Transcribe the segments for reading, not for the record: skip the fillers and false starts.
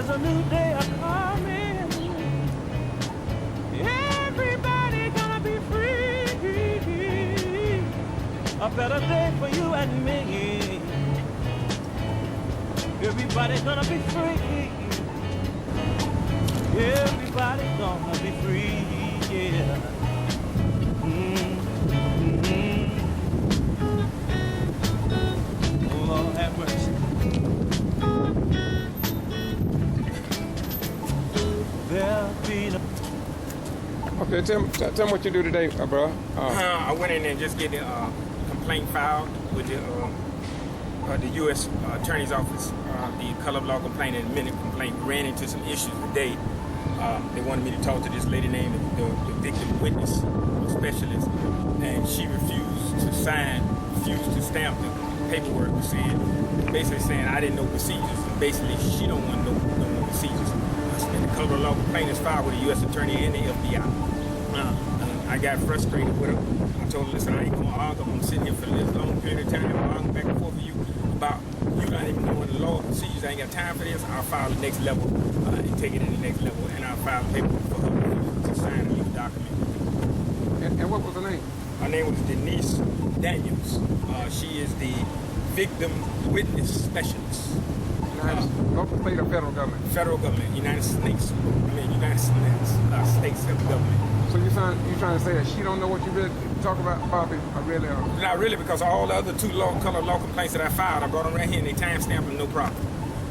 there's a new day a-coming. Everybody gonna be free. A better day for you and me. Everybody gonna be free. Everybody gonna be free, yeah. Oh, Lord have mercy. There'll be no... Okay, tell me what you do today, bro. I went in there and just get the complaint filed with the U.S. Attorney's Office. The color of law complaint and amended complaint ran into some issues today. They wanted me to talk to this lady named the victim witness specialist, and she refused to sign, refused to stamp the paperwork, basically saying I didn't know procedures, and basically she don't want to know procedures. And the color of law complaint is filed with the U.S. Attorney and the FBI. I got frustrated with her. I told her, listen, I ain't gonna argue. I'm sitting here for this long period of time, arguing back and forth with you about you not even knowing the law procedures. I ain't got time for this. I'll file the next level and take it to the next level, and I'll file the paperwork for her to sign a new document. And what was her name? Her name was Denise Daniels. She is the victim witness specialist. Local, state, or federal government? Federal government, United States government. So you're trying to say that she don't know what you really talk about, Bobby? Really? Not really, because all the other two color law complaints that I filed, I brought them right here and they timestamped them, no problem.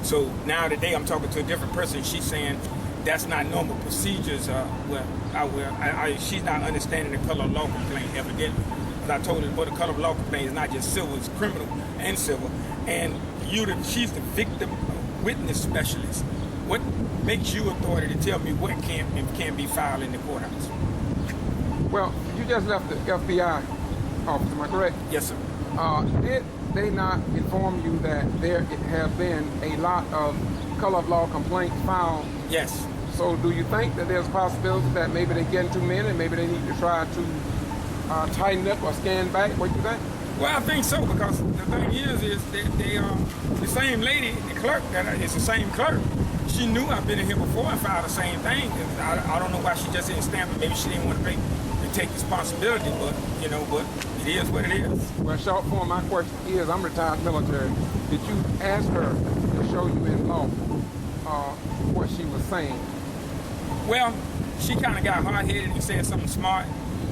So now today I'm talking to a different person. She's saying that's not normal procedures. She's not understanding the color law complaint evidently. But I told her, well, the color law complaint is not just civil, it's criminal and civil. And she's the victim witness specialist. What makes you authority to tell me what can and can't be filed in the courthouse? Well, you just left the FBI office, am I correct? Yes, sir. Did they not inform you that there have been a lot of color of law complaints filed? Yes. So do you think that there's a possibility that maybe they're getting too many and maybe they need to try to tighten up or scan back? What do you think? Well, I think so, because the thing is that the same lady, the clerk, it's the same clerk. She knew I've been in here before and filed the same thing. I don't know why she just didn't stamp it. Maybe she didn't want to take responsibility, but it is what it is. Well, short form, my question is, I'm retired military. Did you ask her to show you in law what she was saying? Well, she kind of got hard-headed and said something smart.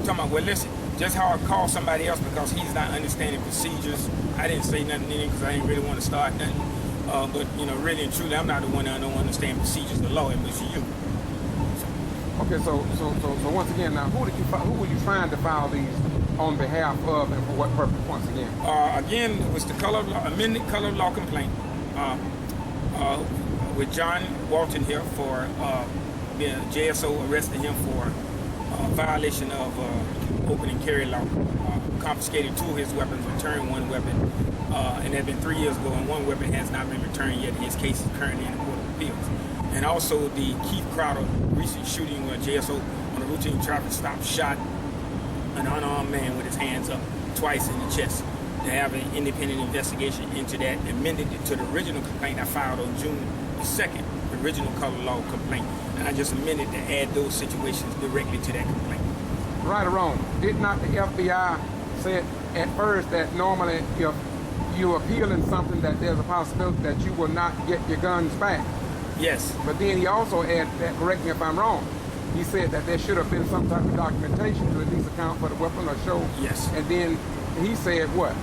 Talking about, well, listen, just how I call somebody else because he's not understanding procedures. I didn't say nothing in it because I didn't really want to start nothing. But really and truly, I'm not the one that don't understand procedures of the law. It was you. Okay, so once again, now who were you trying to file these on behalf of, and for what purpose? Once again, again, it was the amended color of law complaint with John Walton here for JSO arrested him for violation of open and carry law, confiscated 2 of his weapons, returned 1 weapon, and that had been 3 years ago, and 1 weapon has not been returned yet. His case is currently in the Court of Appeals. And also the Keith Crowder recent shooting where JSO on a routine traffic stop shot an unarmed man with his hands up twice in the chest. To have an independent investigation into that, amended it to the original complaint I filed on June the 2nd, the original color law complaint. And I just amended to add those situations directly to that complaint. Right or wrong, did not the FBI say at first that normally if you appeal in something that there's a possibility that you will not get your guns back? Yes. But then he also added that, correct me if I'm wrong, he said that there should have been some type of documentation to at least account for the weapon or show. Yes. And then he said what?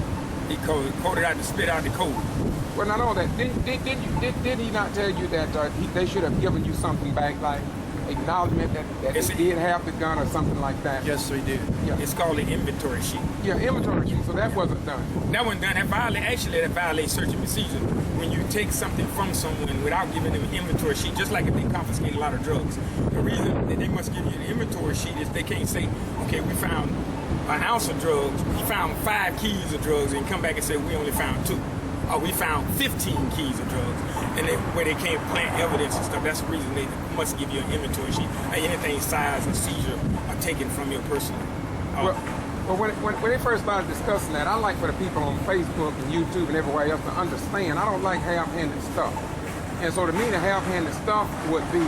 He coded out to spit out the code. Well, not all that. Did he not tell you that they should have given you something back, like acknowledgement that they did have the gun or something like that? Yes, they did. Yeah. It's called an inventory sheet. Yeah, inventory sheet. So that wasn't done. That wasn't done. That violates search and procedure. When you take something from someone without giving them an inventory sheet, just like if they confiscate a lot of drugs. The reason that they must give you an inventory sheet is they can't say, okay, we found an ounce of drugs, we found 5 keys of drugs, and come back and say we only found 2. Or we found 15 keys of drugs, and where they can't plant evidence and stuff. That's the reason they must give you an inventory sheet. Anything size and seizure are taken from your person. Well, when they first started discussing that, I like for the people on Facebook and YouTube and everywhere else to understand, I don't like half-handed stuff. And so to me, the half-handed stuff would be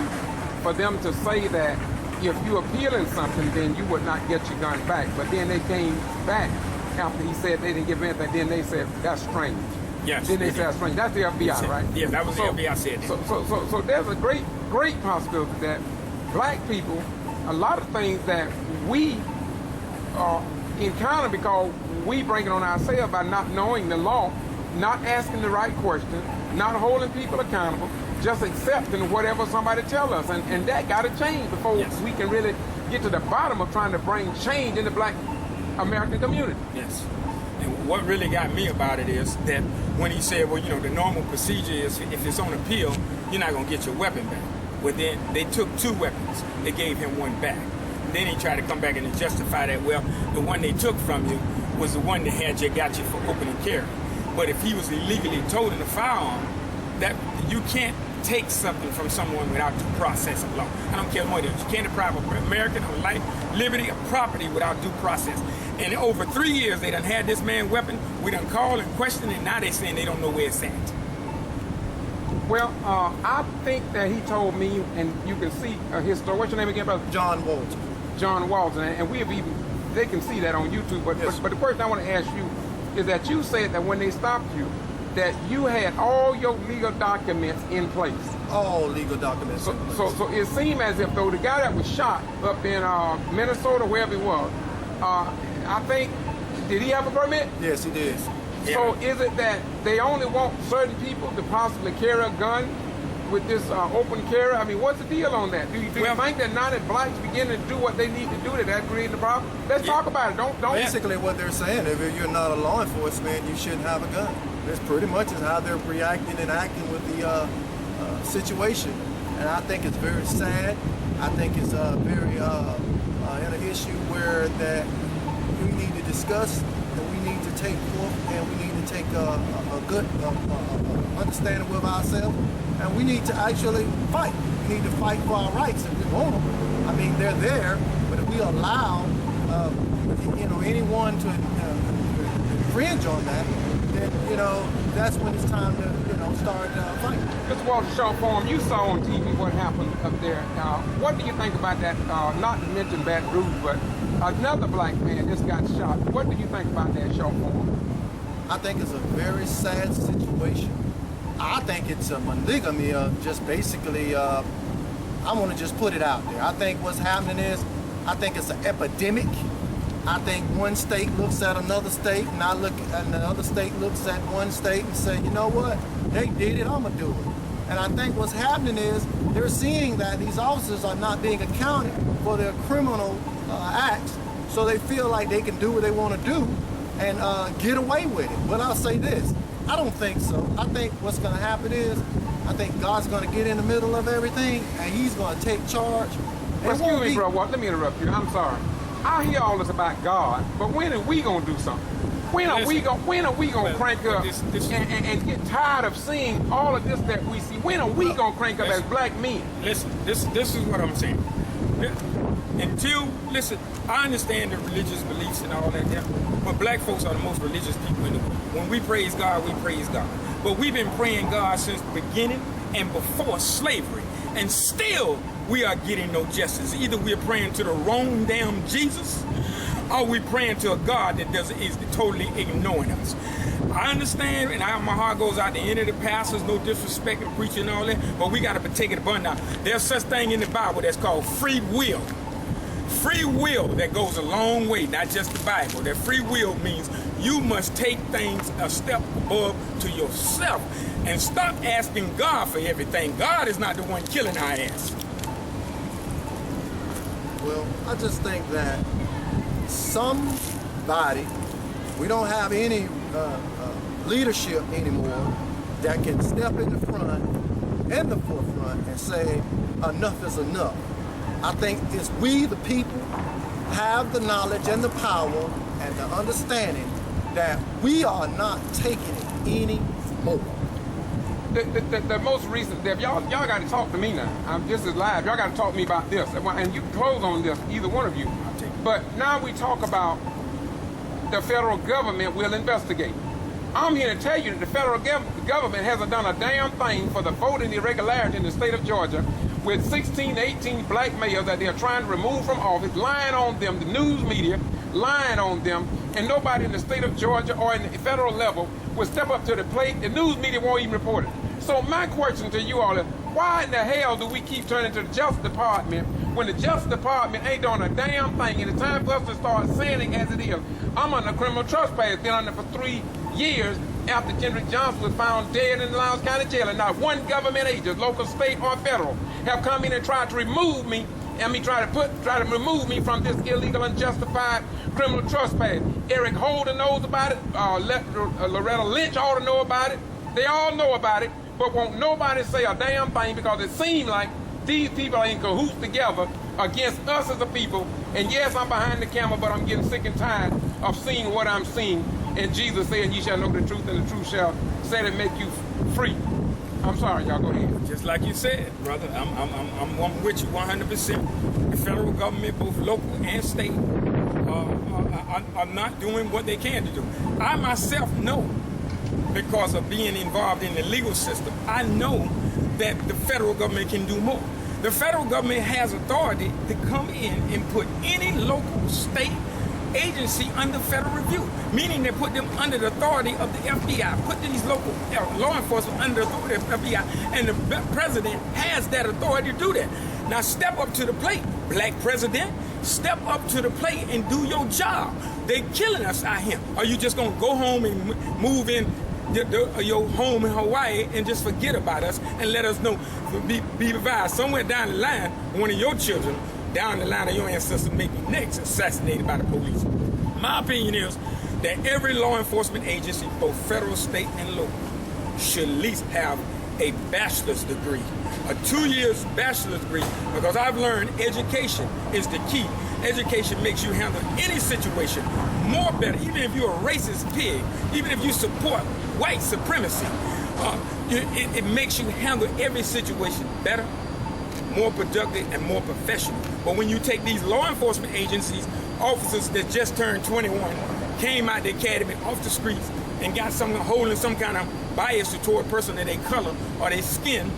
for them to say that if you appealing something, then you would not get your gun back. But then they came back after he said they didn't give anything. Then they said, that's strange. Yes. Then they said, that's strange. That's the FBI, right? Yeah, that was the FBI said that. So there's a great possibility that black people, a lot of things that we encounter because we bring it on ourselves by not knowing the law, not asking the right questions, not holding people accountable, just accepting whatever somebody tells us. And that got to change before we can really get to the bottom of trying to bring change in the black American community. Yes. And what really got me about it is that when he said, well, you know, the normal procedure is if it's on appeal, you're not going to get your weapon back. Well, then they took 2 weapons. They gave him 1 back. Then he tried to come back and justify that, well, the one they took from you was the one that got you for open and carry. But if he was illegally toting a firearm, that you can't take something from someone without due process of law. I don't care what it is. You can't deprive an American of life, liberty, or property without due process. And over 3 years, they done had this man weapon. We done called and questioned, and now they saying they don't know where it's at. Well, I think that he told me, and you can see his story. What's your name again, brother? John Walton. John Walton, and we have even, they can see that on YouTube. But the question I want to ask you is that you said that when they stopped you, that you had all your legal documents in place. All legal documents. So it seemed as if though the guy that was shot up in Minnesota, wherever he was, I think, did he have a permit? Yes, he did. So is it that they only want certain people to possibly carry a gun with this open carry? I mean, what's the deal on that? Do you think that now that blacks begin to do what they need to do, that that's creating the problem? Let's talk about it. Don't. Basically, what they're saying, if you're not a law enforcement, you shouldn't have a gun. That's pretty much is how they're reacting and acting with the situation. And I think it's very sad. I think it's very in an issue where that we need to discuss, and we need to take forth, and we need to take a good understanding with ourselves, and we need to actually fight. We need to fight for our rights if we want them. I mean, they're there, but if we allow anyone to infringe on that, then that's when it's time to start fighting. Mr. Walter, short form, you saw on TV what happened up there. What do you think about that? Not to mention Baton Rouge, but another black man just got shot. What do you think about that, short form? I think it's a very sad situation. I think it's a monogamy of just basically, I want to just put it out there. I think what's happening is, I think it's an epidemic. I think one state looks at another state, and I look at another state looks at one state and say, you know what, they did it, I'm gonna do it. And I think what's happening is they're seeing that these officers are not being accounted for their criminal acts, so they feel like they can do what they want to do and get away with it. But I'll say this, I don't think so. I think what's gonna happen is, I think God's gonna get in the middle of everything, and he's gonna take charge. Excuse me, bro, let me interrupt you, I'm sorry. I hear all this about God, but when are we gonna do something? When are we gonna crank up and get tired of seeing all of this that we see? When are we gonna crank up as black men? Listen, this is what I'm saying. I understand the religious beliefs and all that, but black folks are the most religious people in the world. When we praise God, we praise God. But we've been praying God since the beginning and before slavery, and still we are getting no justice. Either we're praying to the wrong damn Jesus, or we're praying to a God that is totally ignoring us. I understand, and my heart goes out to any of the pastors, no disrespect and preaching and all that, but we got to take it above now. There's such thing in the Bible that's called free will. Free will that goes a long way, not just the Bible. That free will means you must take things a step above to yourself and stop asking God for everything. God is not the one killing our ass. Well, I just think that somebody, we don't have any leadership anymore that can step in the forefront and say enough is enough. I think it's we, the people, have the knowledge and the power and the understanding that we are not taking it anymore. The most recent, y'all got to talk to me now. This is live. Y'all got to talk to me about this, and you can close on this, either one of you. But now we talk about the federal government will investigate. I'm here to tell you that the federal government hasn't done a damn thing for the voting irregularity in the state of Georgia, with 16, 18 black mayors that they're trying to remove from office, lying on them, the news media lying on them, and nobody in the state of Georgia or in the federal level will step up to the plate. The news media won't even report it. So my question to you all is, why in the hell do we keep turning to the Justice Department when the Justice Department ain't doing a damn thing? And it's time for us to start saying it as it is. I'm under criminal trespass, been under for 3 years after Kendrick Johnson was found dead in the Lowndes County Jail, and not one government agent, local, state, or federal, have come in and tried to remove me, try to remove me from this illegal, unjustified criminal trespass. Eric Holden knows about it. Loretta Lynch ought to know about it. They all know about it, but won't nobody say a damn thing, because it seems like these people are in cahoots together against us as a people. And yes, I'm behind the camera, but I'm getting sick and tired of seeing what I'm seeing. And Jesus said, "Ye shall know the truth, and the truth shall set and make you free." I'm sorry, y'all, go ahead. Just like you said, brother, I'm with you 100%. The federal government, both local and state, are not doing what they can to do. I myself know, because of being involved in the legal system, I know that the federal government can do more. The federal government has authority to come in and put any local, state agency under federal review, meaning they put them under the authority of the FBI, put these local law enforcement under the authority of the FBI, and the president has that authority to do that. Now step up to the plate, black president, step up to the plate and do your job. They're killing us out here. Are you just gonna go home and move in your home in Hawaii and just forget about us and let us know, be advised, somewhere down the line, one of your children down the line of your ancestors may be next assassinated by the police? My opinion is that every law enforcement agency, both federal, state, and local, should at least have a bachelor's degree, a 2 years bachelor's degree, because I've learned education is the key. Education makes you handle any situation more better, even if you're a racist pig, even if you support white supremacy. It makes you handle every situation better, more productive, and more professional. But when you take these law enforcement agencies, officers that just turned 21, came out the academy, off the streets, and got someone holding some kind of bias toward a person of their color or their skin,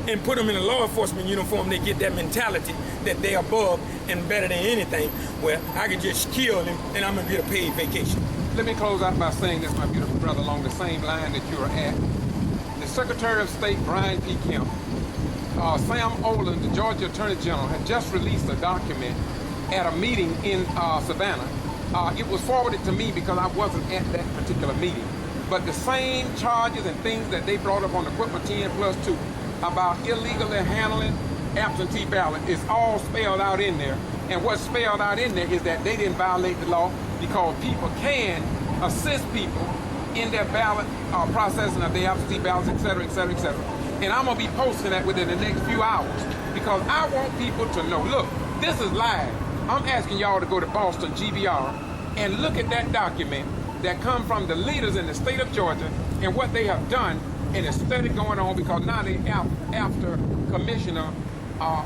and put them in a law enforcement uniform, they get that mentality that they're above and better than anything, where I can just kill them and I'm gonna get a paid vacation. Let me close out by saying this, my beautiful brother, along the same line that you're at. The Secretary of State, Brian P. Kemp, Sam Olin, the Georgia Attorney General, had just released a document at a meeting in Savannah. It was forwarded to me because I wasn't at that particular meeting. But the same charges and things that they brought up on equipment 10+2 about illegally handling absentee ballot is all spelled out in there. And what's spelled out in there is that they didn't violate the law, because people can assist people in their ballot processing of their absentee ballots, et cetera, et cetera, et cetera. And I'm gonna be posting that within the next few hours, because I want people to know, look, this is live. I'm asking y'all to go to Boston, G.B.R, and look at that document that come from the leaders in the state of Georgia and what they have done. And it's steady going on, because now they after Commissioner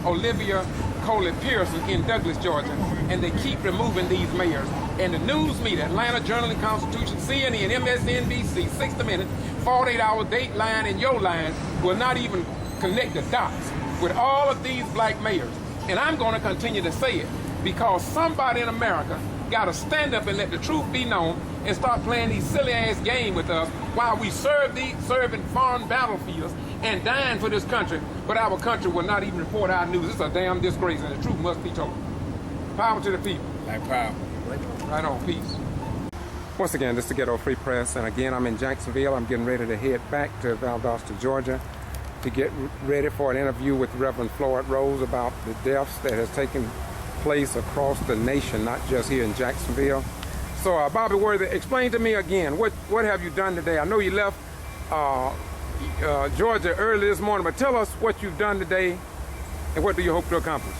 Olivia Coley Pearson in Douglas, Georgia, and they keep removing these mayors. And the news media, Atlanta Journal-Constitution, CNN, MSNBC, 60 Minutes, 48-hour Dateline, and Your Line will not even connect the dots with all of these black mayors. And I'm going to continue to say it, because somebody in America got to stand up and let the truth be known and start playing these silly-ass games with us while we serving foreign battlefields and dying for this country, but our country will not even report our news. It's a damn disgrace, and the truth must be told. Power to the people. Like power. Right on. Peace. Once again, this is the Getto Free Press, and again, I'm in Jacksonville. I'm getting ready to head back to Valdosta, Georgia, to get ready for an interview with Reverend Floyd Rose about the deaths that has taken place across the nation, not just here in Jacksonville. So, Bobby Worthy, explain to me again, what have you done today? I know you left Georgia early this morning, but tell us what you've done today and what do you hope to accomplish?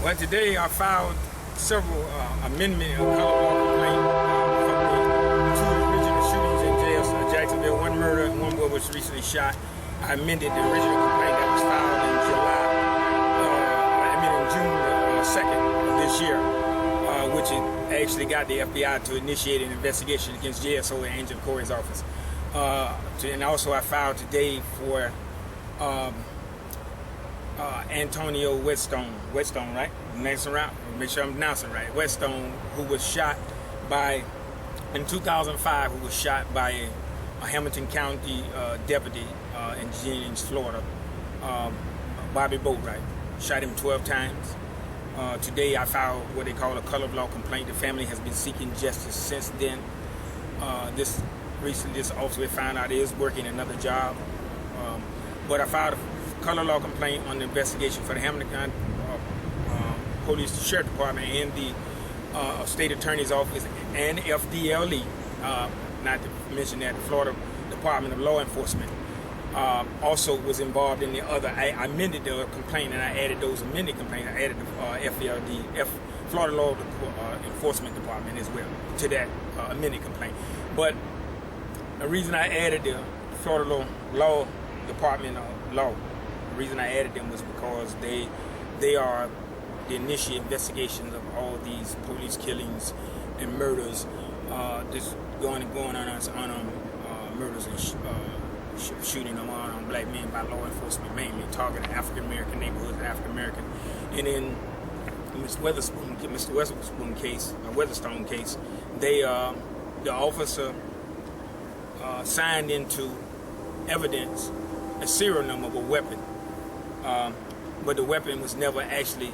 Well, today I filed several amendments of color law complaint from the 2 original shootings in jails, Jacksonville, one murder and one boy was recently shot. I amended the original complaint that was filed in June 2nd of this year, which it actually got the FBI to initiate an investigation against JSO and Angel Corey's office. And also I filed today for Antonio Whetstone, right? Next around, make sure I'm pronouncing it right. Whetstone, who was shot by, in 2005, who was shot by a Hamilton County deputy in Jenkins, Florida, Bobby Boatwright. Shot him 12 times. Today I filed what they call a color of law complaint. The family has been seeking justice since then. Recently this officer found out he is working another job. But I filed a color law complaint on the investigation for the Hamilton County Police Sheriff Department and the State Attorney's Office and FDLE, not to mention that the Florida Department of Law Enforcement also was involved in the other. I amended the complaint and I added those amended complaints. I added the Florida Law Enforcement Department as well to that amended complaint. But the reason I added the Florida Law Department Law, the reason I added them was because they are the initial investigations of all these police killings and murders, just going on murders and shooting them on black men by law enforcement, mainly targeting African American neighborhoods, African American. And in Mr. Weatherstone case, the officer signed into evidence a serial number of a weapon, but the weapon was never actually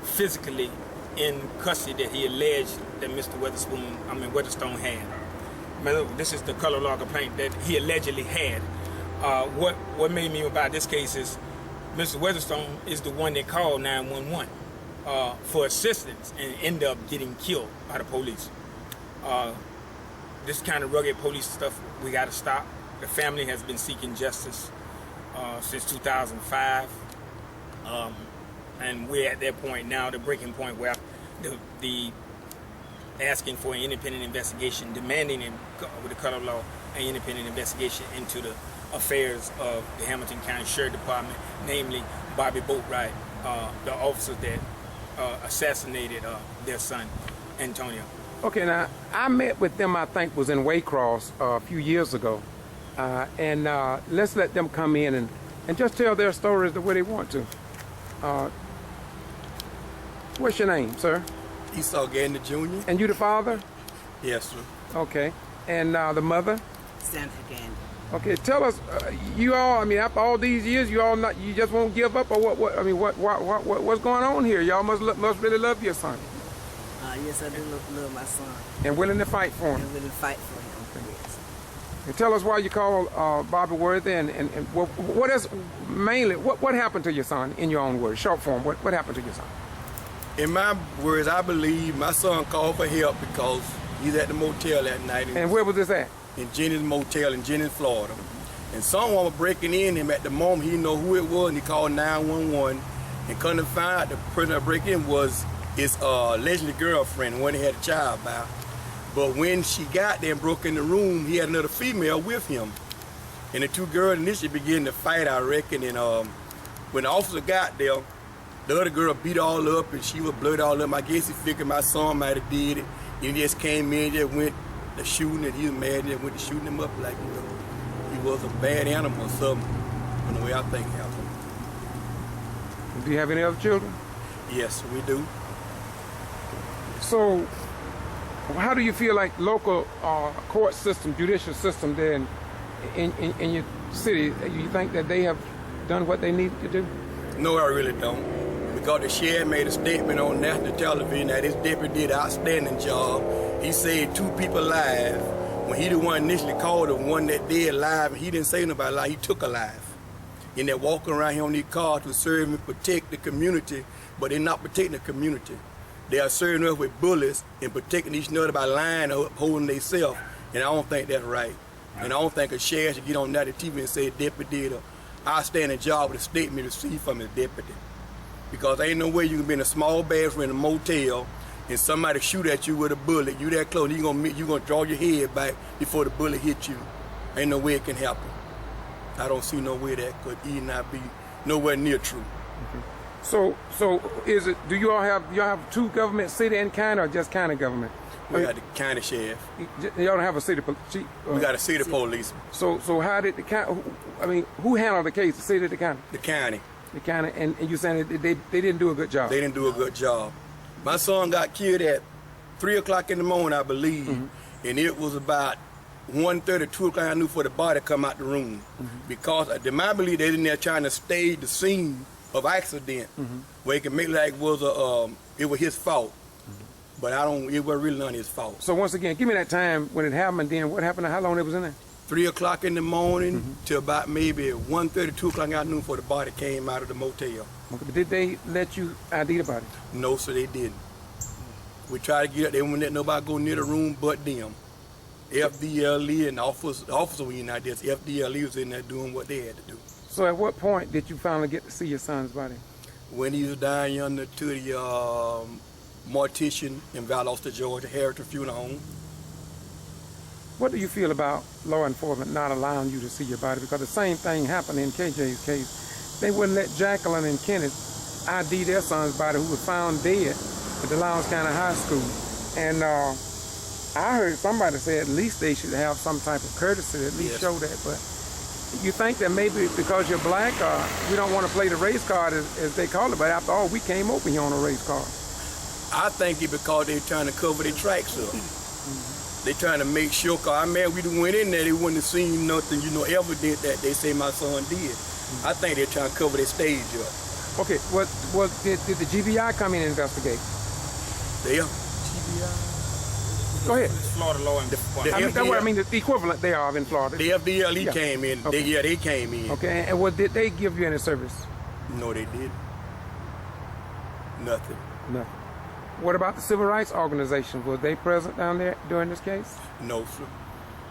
physically in custody that he alleged that Mr. Weatherstone had. This is the color law complaint that he allegedly had. What made me about this case is Mr. Weatherstone is the one that called 911 for assistance and ended up getting killed by the police. This kind of rugged police stuff we got to stop. The family has been seeking justice since 2005. And we're at that point now, the breaking point where the asking for an independent investigation, demanding with the color law an independent investigation into the affairs of the Hamilton County Sheriff Department, namely Bobby Boatwright, the officer that assassinated their son, Antonio. Okay, now I met with them, I think was in Waycross a few years ago, and let's let them come in and just tell their stories the way they want to. What's your name, sir? Esau Gander Jr. And you the father? Yes, sir. Okay. And the mother? Sandra Gander. Okay, tell us, you all, I mean, after all these years, you just won't give up, or what? I mean, what's going on here? Y'all must really love your son. Yes, I do love my son. And willing to fight for him. And willing to fight for him. Okay. Yes. And tell us why you call Bobby Worthy, and what is mainly what happened to your son in your own words, short form? What happened to your son? In my words, I believe my son called for help because he's at the motel that night. And where was this at? In Jenkins Motel in Jenkins, Florida. And someone was breaking in him at the moment. He didn't know who it was, and he called 911. And couldn't find out the person that break in was his allegedly girlfriend, the one he had a child by. But when she got there and broke in the room, he had another female with him. And the two girls initially began to fight, I reckon. And when the officer got there, the other girl beat all up and she was blood all up. I guess he figured my son might have did it. And he just came in, just went to shooting, and he was mad and went to shooting him up like, you know, he was a bad animal or something, in the way I think it happened. Do you have any other children? Yes, we do. So, how do you feel like local court system, judicial system there in your city, you think that they have done what they need to do? No, I really don't. Because the sheriff made a statement on national television that his deputy did an outstanding job. He saved 2 people alive. When he the one initially called the one that dead alive, he didn't save nobody alive, he took a life. And they're walking around here on these cars to serve and protect the community, but they're not protecting the community. They are serving us with bullets and protecting each other by lying or holding themselves. And I don't think that's right. And I don't think a sheriff should get on that TV and say deputy did an outstanding job with a statement received from his deputy. Because ain't no way you can be in a small bathroom in a motel and somebody shoot at you with a bullet, you that close, you gonna draw your head back before the bullet hit you. Ain't no way it can happen. I don't see no way that could even not be nowhere near true. So is it? Do you all have two government, city and county, or just county government? We got the county sheriff. Y'all don't have a city police. We got a city police. So how did the county? I mean, who handled the case? The city or the county? The county. The county, and you saying that they didn't do a good job? They didn't do a good job. My son got killed at 3 o'clock in the morning, I believe, and it was about 1:30, 2 o'clock. I knew for the body to come out the room because I believe they in there trying to stage the scene of accident where it can make like it was his fault. But it wasn't really none of his fault. So once again, give me that time when it happened, and then what happened, and how long it was in there? 3 o'clock in the morning till about maybe 1:30, 2 o'clock I knew before the body came out of the motel. Okay, did they let you ID the body? No, sir, they didn't. We tried to get up. They wouldn't let nobody go near the room but them. FDLE and the officer was in there. FDLE was in there doing what they had to do. So at what point did you finally get to see your son's body? When he was down yonder to the mortician in Valdosta, Georgia, Heritage Funeral Home. What do you feel about law enforcement not allowing you to see your body? Because the same thing happened in KJ's case. They wouldn't let Jacqueline and Kenneth ID their son's body, who was found dead at the Lowndes County High School. And I heard somebody say at least they should have some type of courtesy to at least show that. But you think that maybe because you're black, we don't want to play the race card as they call it, but after all, we came over here on a race card. I think it's because they're trying to cover their tracks up. They're trying to make sure, because we went in there, they wouldn't have seen nothing, evident that they say my son did. I think they're trying to cover their stage up. Okay, did the G.B.R. come in and investigate? They are. Go ahead. Florida law enforcement. That's what I mean, the equivalent they are in Florida. The FDLE came in. Okay. They came in. Okay, and did they give you any service? No, they didn't. Nothing. No. What about the civil rights organization? Were they present down there during this case? No, sir.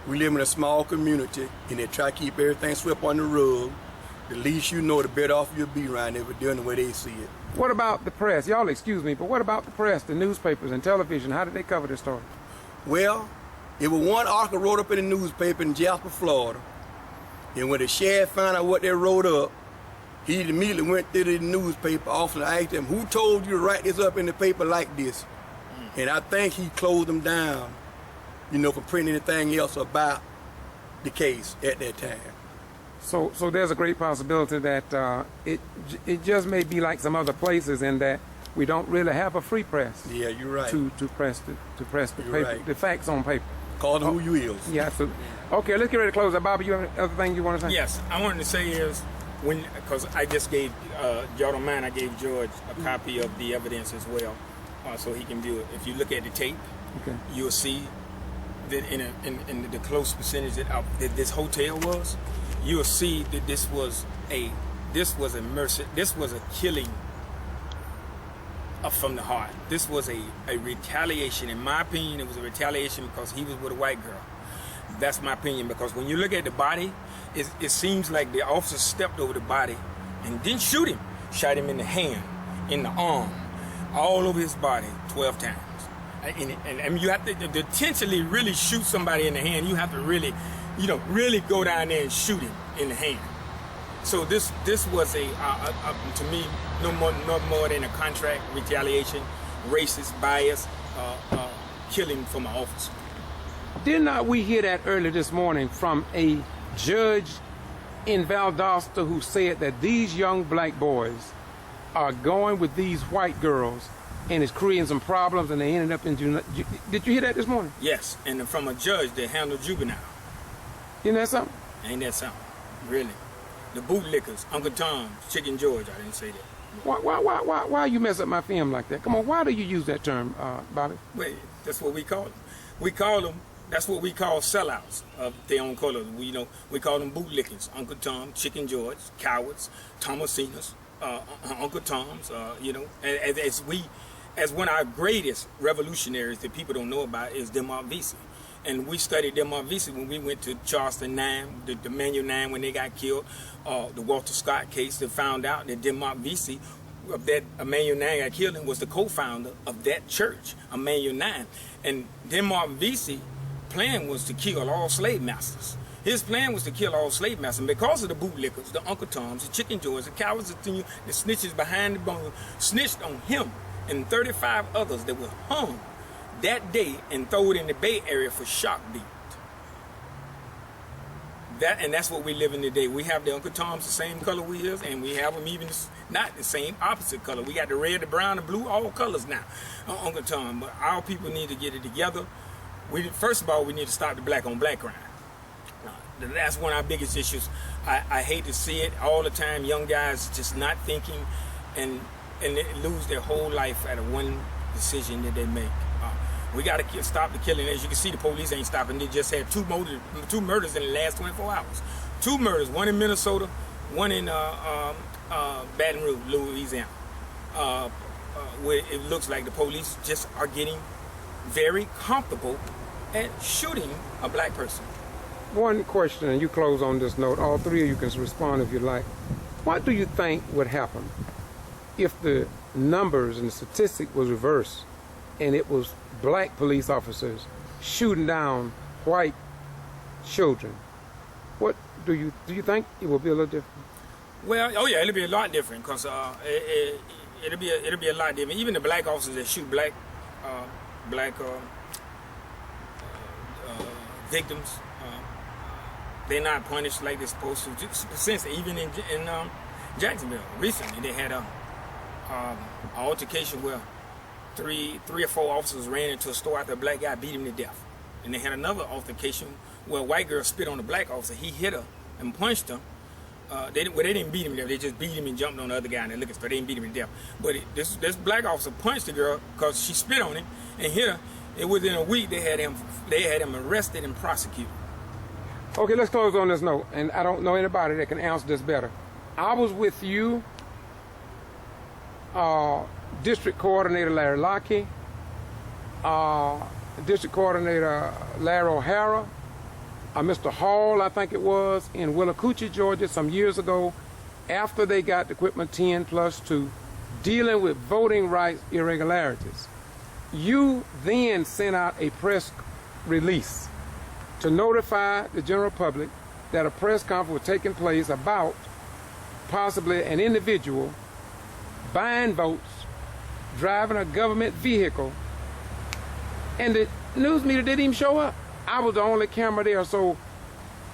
We live in a small community, and they try to keep everything swept on the rug. The least you know, the better off you'll be around there, but doing the way they see it. What about the press? Y'all excuse me, but what about the press, the newspapers and television? How did they cover this story? Well, it was one article wrote up in the newspaper in Jasper, Florida, and when the sheriff found out what they wrote up, he immediately went to the newspaper officer and asked them, who told you to write this up in the paper like this? And I think he closed them down, from printing anything else about the case at that time. So there's a great possibility that it just may be like some other places in that we don't really have a free press. Yeah, you're right. To press the paper, right. the facts on paper. Call them who you is. Yeah, absolutely. Okay, let's get ready to close that. Bobby, you have any other thing you want to say? Yes, I wanted to say is, because I just gave, y'all don't mind, I gave George a copy of the evidence as well, so he can view it. If you look at the tape, you'll see that in the close percentage that this hotel was, you'll see that this was a killing from the heart. This was a retaliation. In my opinion, it was a retaliation because he was with a white girl. That's my opinion, because when you look at the body, it seems like the officer stepped over the body and didn't shoot him. Shot him in the hand, in the arm, all over his body 12 times. And you have to intentionally really shoot somebody in the hand. You have to really, really go down there and shoot him in the hand. So this was to me, no more than a contract retaliation, racist bias, killing from an officer. Did not we hear that earlier this morning from a judge in Valdosta who said that these young black boys are going with these white girls and it's creating some problems and they ended up in juvenile? Did you hear that this morning? Yes, and from a judge that handled juvenile. Isn't that something? Ain't that something? Really. The bootlickers, Uncle Tom's, Chicken George, I didn't say that. Why you mess up my film like that? Come on, why do you use that term, Bobby? Wait, that's what we call them. We call them, that's what we call sellouts of their own color. We call them bootlickers, Uncle Tom, Chicken George, cowards, Thomasinas, Uncle Tom's, as one of our greatest revolutionaries that people don't know about is DeMar Vesey. And we studied DeMar Vesey when we went to Charleston 9, the Manual 9 when they got killed, the Walter Scott case, that found out that DeMar Vesey, of that Emmanuel 9 got killed, and was the co-founder of that church, Emmanuel 9. And DeMar Vesey plan was to kill all slave masters. His plan was to kill all slave masters. And because of the bootlickers, the Uncle Toms, the Chicken Joys, the cowards, the snitches behind the bone, snitched on him and 35 others that were hung that day and thrown in the Bay Area for shock beat. That's what we live in today. We have the Uncle Toms the same color we is, and we have them even not the same, opposite color. We got the red, the brown, the blue, all colors now, Uncle Tom. But our people need to get it together. First of all, we need to stop the black on black crime. That's one of our biggest issues. I hate to see it all the time. Young guys just not thinking, and they lose their whole life at one decision that they make. We got to stop the killing. As you can see, the police ain't stopping. They just had two murders in the last 24 hours. 2 murders, one in Minnesota, one in Baton Rouge, Louisiana. Where it looks like the police just are getting very comfortable at shooting a black person. One question, and you close on this note. All three of you can respond if you like. What do you think would happen if the numbers and the statistic was reversed and it was black police officers shooting down white children? What do you think it will be a little different? Well, oh yeah, it'll be a lot different because it'll be a lot different. Even the black officers that shoot black victims, they're not punished like they're supposed to. Since even in Jacksonville recently, they had a altercation where three or four officers ran into a store after a black guy beat him to death. And they had another altercation where a white girl spit on a black officer. He hit her and punched him. They didn't beat him to death. They just beat him and jumped on the other guy in the liquor store. They didn't beat him to death. But this black officer punched the girl because she spit on him and hit her. And within a week, they had him arrested and prosecuted. Okay, let's close on this note. And I don't know anybody that can answer this better. I was with you, District Coordinator Larry Lockie, District Coordinator Larry O'Hara, Mr. Hall, I think it was, in Willacoochee, Georgia, some years ago, after they got the equipment 10+2, dealing with voting rights irregularities. You then sent out a press release to notify the general public that a press conference was taking place about possibly an individual buying votes, driving a government vehicle, and the news media didn't even show up. I was the only camera there. So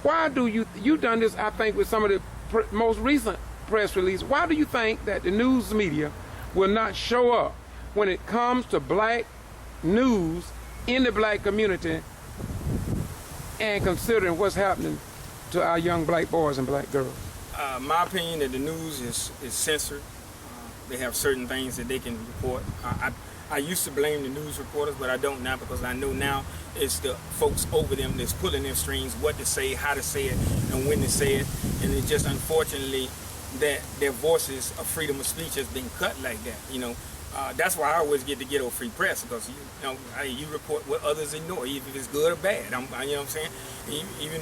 why do you done this, I think, with some of the most recent press release. Why do you think that the news media will not show up when it comes to black news in the black community and considering what's happening to our young black boys and black girls? My opinion that the news is censored. They have certain things that they can report. I used to blame the news reporters, but I don't now, because I know now it's the folks over them that's pulling their strings, what to say, how to say it, and when to say it. And it's just unfortunately that their voices of freedom of speech has been cut like that. That's why I always get the Getto Free Press, because you report what others ignore, even if it's good or bad. You know what I'm saying? Even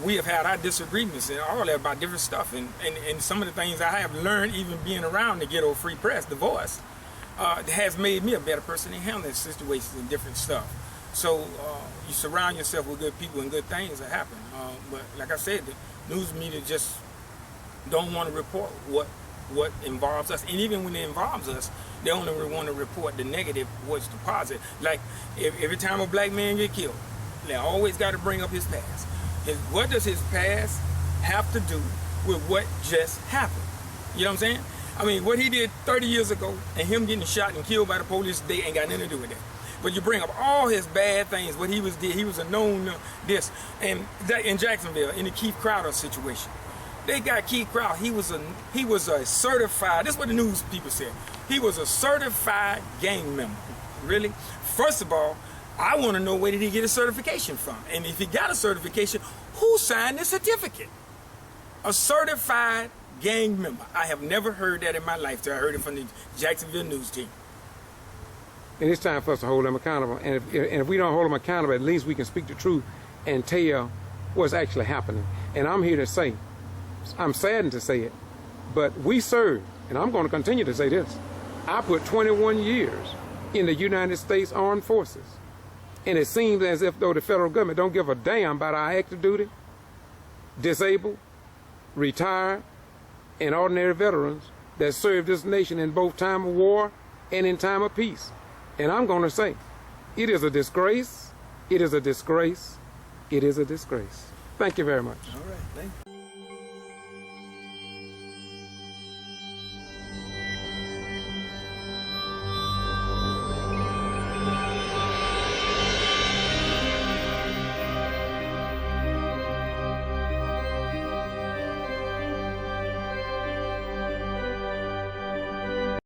we have had our disagreements and all that about different stuff, and some of the things I have learned, even being around the Getto Free Press, the voice, has made me a better person in handling situations and different stuff. So you surround yourself with good people and good things that happen. But like I said, the news media just don't want to report what involves us, and even when it involves us, they only want to report the negative, what's the positive. Like every time a black man get killed, they always got to bring up his past. What does his past have to do with what just happened? You know what I'm saying? I mean, what he did 30 years ago and him getting shot and killed by the police today ain't got nothing to do with that. But you bring up all his bad things, what he did. He was a known this. And that in Jacksonville, in the Keith Crowder situation, they got Keith Crowder. He was a certified, this is what the news people said, he was a certified gang member. Really? First of all, I want to know where did he get a certification from? And if he got a certification, who signed the certificate? A certified gang member. I have never heard that in my life till I heard it from the Jacksonville news team. And it's time for us to hold them accountable. And if we don't hold them accountable, at least we can speak the truth and tell what's actually happening. And I'm here to say, I'm saddened to say it, but we serve, and I'm going to continue to say this, I put 21 years in the United States Armed Forces. And it seems as if though the federal government don't give a damn about our active duty, disabled, retired, and ordinary veterans that served this nation in both time of war and in time of peace. And I'm going to say, it is a disgrace, it is a disgrace, it is a disgrace. Thank you very much. All right, thank you.